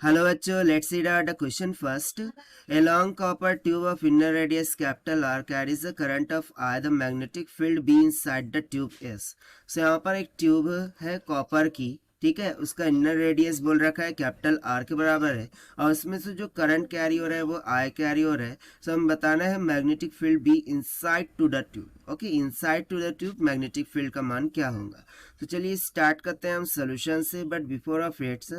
Hello बच्चों, let's read out the question first. A long copper tube of inner radius capital R carries a current of I. The magnetic field B inside the tube is. So यहाँ पर एक tube है copper की, ठीक है, उसका inner radius बोल रखा है कैपिटल आर के बराबर है और उसमें से जो करंट कैरी हो रहा है वो आई कैरी हो रहा है. सो हम बताना है magnetic field B inside to the tube. Okay, inside to the tube magnetic field का मान क्या होगा. तो चलिए स्टार्ट करते हैं हम सोल्यूशन से. But before of its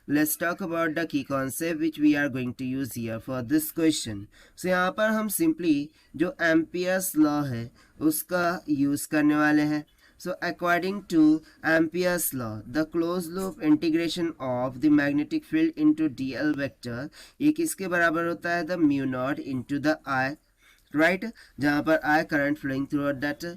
let's talk about the key concept which we are going to use here for this question. So यहाँ पर हम सिंपली जो एम्पियर्स लॉ है उसका यूज करने वाले हैं. So according to Ampere's law, the closed loop integration of the magnetic field into dl vector ये किसके बराबर होता है? The mu naught into the I, right? जहाँ पर I current flowing through that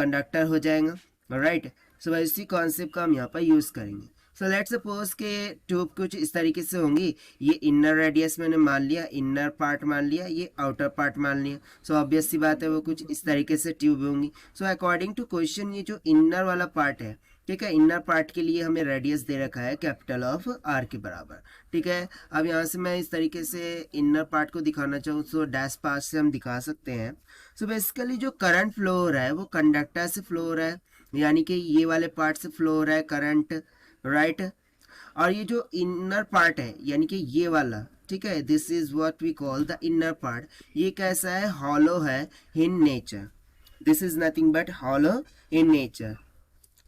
conductor हो जाएगा, right? So इसी कॉन्सेप्ट का हम यहाँ पर यूज करेंगे. सो लेट्स सपोज के ट्यूब कुछ इस तरीके से होंगी. ये इनर रेडियस मैंने मान लिया, इनर पार्ट मान लिया, ये आउटर पार्ट मान लिया. सो ऑब्वियस सी बात है वो कुछ इस तरीके से ट्यूब होंगी. सो अकॉर्डिंग टू क्वेश्चन ये जो इनर वाला पार्ट है, ठीक है, इनर पार्ट के लिए हमें रेडियस दे रखा है कैपिटल ऑफ आर के बराबर. ठीक है, अब यहाँ से मैं इस तरीके से इनर पार्ट को दिखाना चाहूँ तो डैश पार्ट से हम दिखा सकते हैं. सो बेसिकली जो करंट फ्लो हो रहा है वो कंडक्टर से फ्लो हो रहा है, यानी कि ये वाले पार्ट से फ्लो हो रहा है करंट, राइट. और ये जो इनर पार्ट है यानी कि ये वाला, ठीक है, this is what we call the inner part. ये कैसा है? हॉलो है in nature. This is nothing but hollow in nature.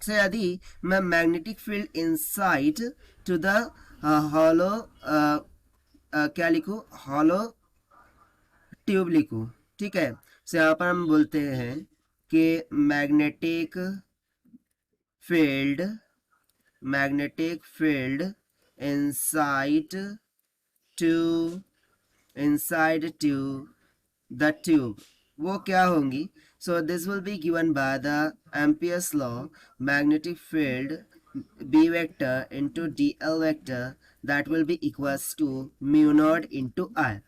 So यदि मैं magnetic field inside to the hollow क्या लिखूं? हॉलो ट्यूब लिखूं, ठीक है. सो यहाँ पर हम बोलते हैं कि magnetic field inside to the tube वो क्या होंगी? So this will be given by the Ampere's law. Magnetic field B vector into dl vector that will be equals to mu naught into I.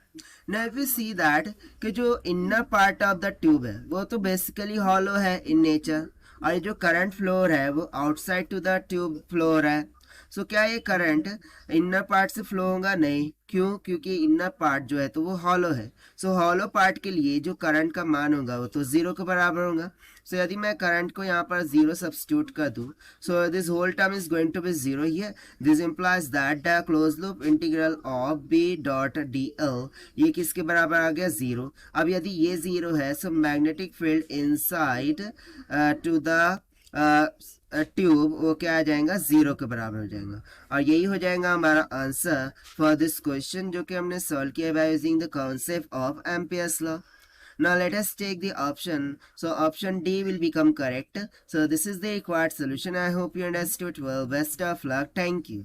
Now if you see that कि जो inner part of the tube है वो तो basically hollow है in nature और ये जो current flow हो रहा है वो outside to the tube flow हो रहा है. सो क्या ये करंट इनर पार्ट से फ्लो होगा? नहीं. क्यों? क्योंकि इनर पार्ट जो है तो वो हॉलो है. सो हॉलो पार्ट के लिए जो करंट का मान होगा वो तो जीरो के बराबर होगा. सो यदि मैं करंट को यहाँ पर जीरो सब्स्टिट्यूट कर दूं, so this whole term is going to be zero here. This implies that the close loop integral of B dot D L ये किसके बराबर आ गया? जीरो. अब यदि ये जीरो है so magnetic field inside to the tube वो क्या आ जाएगा? जीरो के बराबर हो जाएगा. और यही हो जाएगा हमारा आंसर फॉर दिस क्वेश्चन जो कि हमने सॉल्व किया by using the concept of Ampere's law. Now let us take the option. So option D will become correct. So this is the required solution. I hope you understood well. Best of luck. Thank you.